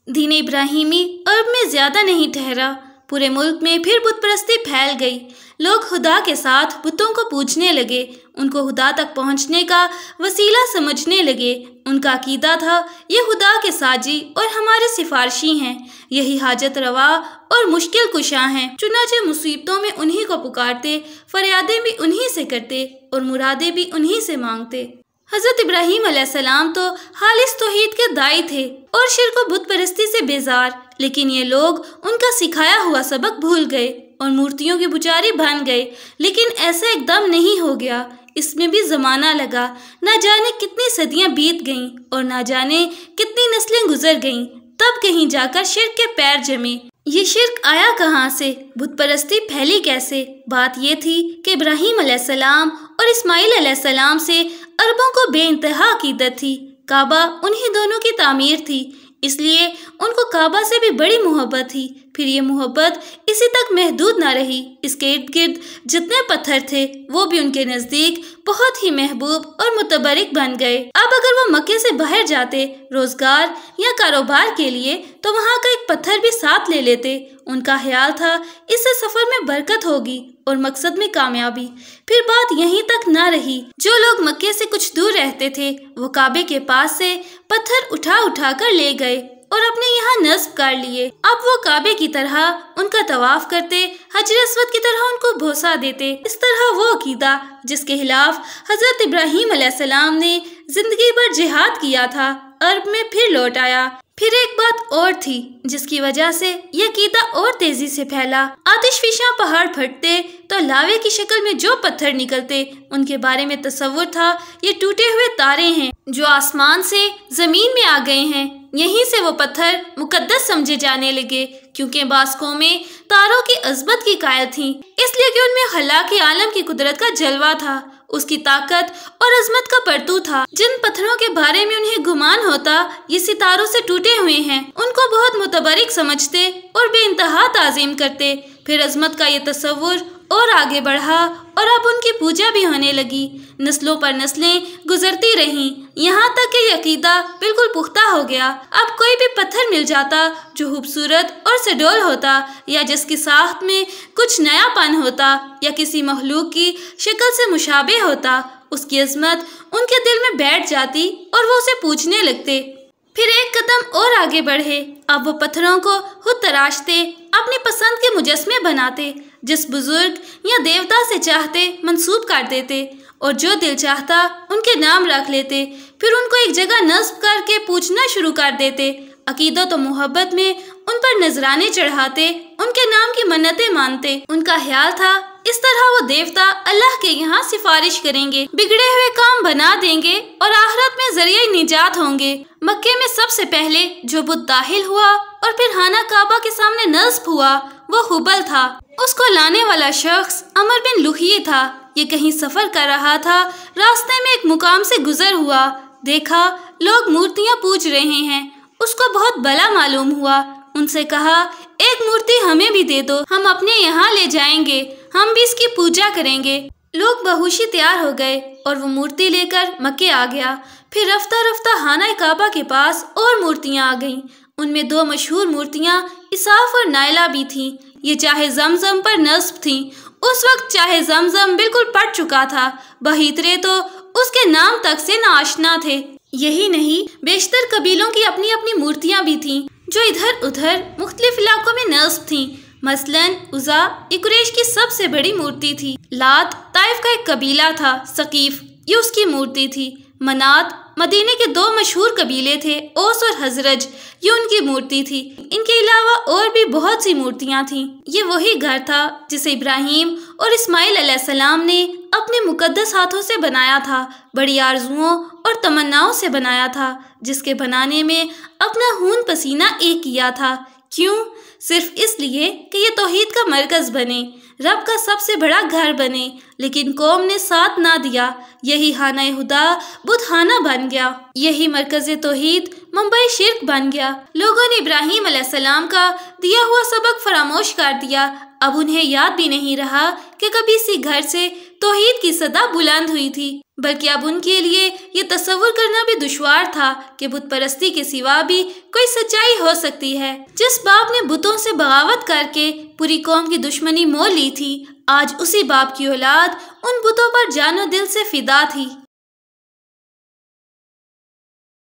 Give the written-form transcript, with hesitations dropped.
दीन इब्राहिमी अरब में ज्यादा नहीं ठहरा। पूरे मुल्क में फिर बुत परस्ती फैल गई। लोग खुदा के साथ बुतों को पूजने लगे, उनको खुदा तक पहुंचने का वसीला समझने लगे। उनका अकीदा था ये खुदा के साजी और हमारे सिफारशी हैं, यही हाजत रवा और मुश्किल कुशा हैं। चुनाचे मुसीबतों में उन्हीं को पुकारते, फरियादें भी उन्हीं से करते और मुरादें भी उन्हीं से मांगते। हज़रत इब्राहीम अलैहिस्सलाम तो खालिस तौहीद के दाई थे और शिर्क व बुत परस्ती से बेजार, लेकिन ये लोग उनका सिखाया हुआ सबक भूल गए और मूर्तियों के पुजारी बन गए। लेकिन ऐसा एकदम नहीं हो गया, इसमें भी ज़माना लगा। ना जाने कितनी सदियां बीत गईं और ना जाने कितनी नस्लें गुजर गईं, तब कहीं जाकर शिर्क के पैर जमे। ये शिर्क आया कहाँ से, बुत परस्ती फैली कैसे? बात ये थी कि इब्राहीम अलैहिस्सलाम और इस्माइल अलैहिस्सलाम से अरबों को बेइंतहा अकीदत थी। काबा उन्हीं दोनों की तामीर थी, इसलिए उनको काबा से भी बड़ी मोहब्बत थी। फिर ये मोहब्बत इसी तक महदूद ना रही, इसके इर्द गिर्द जितने पत्थर थे वो भी उनके नज़दीक बहुत ही महबूब और मुतबरिक बन गए। अब अगर वो मक्के से बाहर जाते रोजगार या कारोबार के लिए तो वहाँ का एक पत्थर भी साथ ले लेते। उनका ख्याल था इससे सफर में बरकत होगी और मकसद में कामयाबी। फिर बात यहीं तक ना रही। जो लोग मक्के से कुछ दूर रहते थे वो काबे के पास से पत्थर उठा उठा कर ले गए और अपने यहाँ नस्ब कर लिए। अब वो काबे की तरह उनका तवाफ करते, हजर अस्वद की तरह उनको भोसा देते। इस तरह वो अकीदा जिसके खिलाफ हजरत इब्राहीम अलैहिस्सलाम ने जिंदगी भर जिहाद किया था, अरब में फिर लौट आया। फिर एक बात और थी जिसकी वजह से यह अकीदा और तेजी से फैला। आतिशफिशा पहाड़ फटते तो लावे की शक्ल में जो पत्थर निकलते, उनके बारे में तस्वुर था ये टूटे हुए तारे हैं जो आसमान से जमीन में आ गए हैं। यहीं से वो पत्थर मुकद्दस समझे जाने लगे, क्योंकि बाज़ कौमें तारों की अज़मत की कायल थीं, इसलिए कि उनमें खलाक़ आलम की कुदरत का जलवा था, उसकी ताकत और अजमत का परतू था। जिन पत्थरों के बारे में उन्हें गुमान होता ये सितारों से टूटे हुए हैं, उनको बहुत मुतबरिक समझते और बेइंतहा ताज़ीम करते। फिर अजमत का ये तस्वुर और आगे बढ़ा और अब उनकी पूजा भी होने लगी। नस्लों पर नस्लें गुजरती रहीं, यहाँ तक कि ये अकीदा बिल्कुल पुख्ता हो गया। अब कोई भी पत्थर मिल जाता जो खूबसूरत और सडोल होता या जिसकी साख्त में कुछ नयापन होता या किसी मखलूक की शक्ल से मुशाबे होता, उसकी अजमत उनके दिल में बैठ जाती और वो उसे पूछने लगते। फिर एक कदम और आगे बढ़े। अब वो पत्थरों को खुद तराशते, अपनी पसंद के मुजस्मे बनाते, जिस बुजुर्ग या देवता से चाहते मंसूब कर देते और जो दिल चाहता उनके नाम रख लेते। फिर उनको एक जगह नस्ब करके पूछना शुरू कर देते। अकीदत और मोहब्बत में उन पर नजराने चढ़ाते, उनके नाम की मन्नतें मानते। उनका ख्याल था इस तरह वो देवता अल्लाह के यहाँ सिफारिश करेंगे, बिगड़े हुए काम बना देंगे और आखिरत में जरिए निजात होंगे। मक्के में सबसे पहले जो बुत दाखिल हुआ और फिर खाना काबा के सामने नस्ब हुआ वो हुबल था। उसको लाने वाला शख्स अमर बिन लुहिये था। ये कहीं सफर कर रहा था, रास्ते में एक मुकाम से गुजर हुआ, देखा लोग मूर्तियाँ पूज रहे हैं। उसको बहुत भला मालूम हुआ, उनसे कहा एक मूर्ति हमें भी दे दो, हम अपने यहाँ ले जाएंगे, हम भी इसकी पूजा करेंगे। लोग बहुशी तैयार हो गए और वो मूर्ति लेकर मक्के आ गया। फिर रफ्ता रफ्ता खाना काबा के पास और मूर्तियाँ आ गईं। उनमें दो मशहूर मूर्तियाँ इसाफ और नायला भी थीं। ये चाहे जमजम पर नस्ब थीं। उस वक्त चाहे जमजम बिल्कुल पट चुका था, बहीतरे तो उसके नाम तक से नाआशना थे। यही नहीं, बेशतर कबीलों की अपनी अपनी मूर्तियाँ भी थीं जो इधर उधर मुख्तलिफ इलाकों में नस्ब थीं। मसलन उज़ा ये कुरैश की सबसे बड़ी मूर्ति थी। लात ताइफ का एक कबीला था, सकीफ ये उसकी मूर्ति थी। मनात मदीने के दो मशहूर कबीले थे, ओस और हजरज, ये उनकी मूर्ति थी। इनके अलावा और भी बहुत सी मूर्तियाँ थीं। ये वही घर था जिसे इब्राहीम और इस्माइल अलैहिस्सलाम ने अपने मुकद्दस हाथों से बनाया था, बड़ी आरजुओं और तमन्नाओं से बनाया था, जिसके बनाने में अपना खून पसीना एक किया था। क्यों? सिर्फ इसलिए कि ये तौहीद का मरकज बने, रब का सबसे बड़ा घर बने। लेकिन कौम ने साथ ना दिया। यही खाना खुदा बुतखाना बन गया, यही मरकज तौहीद मुंबई शिर्क बन गया। लोगों ने इब्राहीम अलैहिस्सलाम का दिया हुआ सबक फरामोश कर दिया। अब उन्हें याद भी नहीं रहा कि कभी इसी घर से तौहीद की सदा बुलंद हुई थी, बल्कि अब उनके लिए ये तसव्वुर करना भी दुश्वार था कि बुत परस्ती के सिवा भी कोई सच्चाई हो सकती है। जिस बाप ने बुतों से बगावत करके पूरी कौम की दुश्मनी मोल ली थी, आज उसी बाप की औलाद उन बुतों पर जानो दिल से फिदा थी।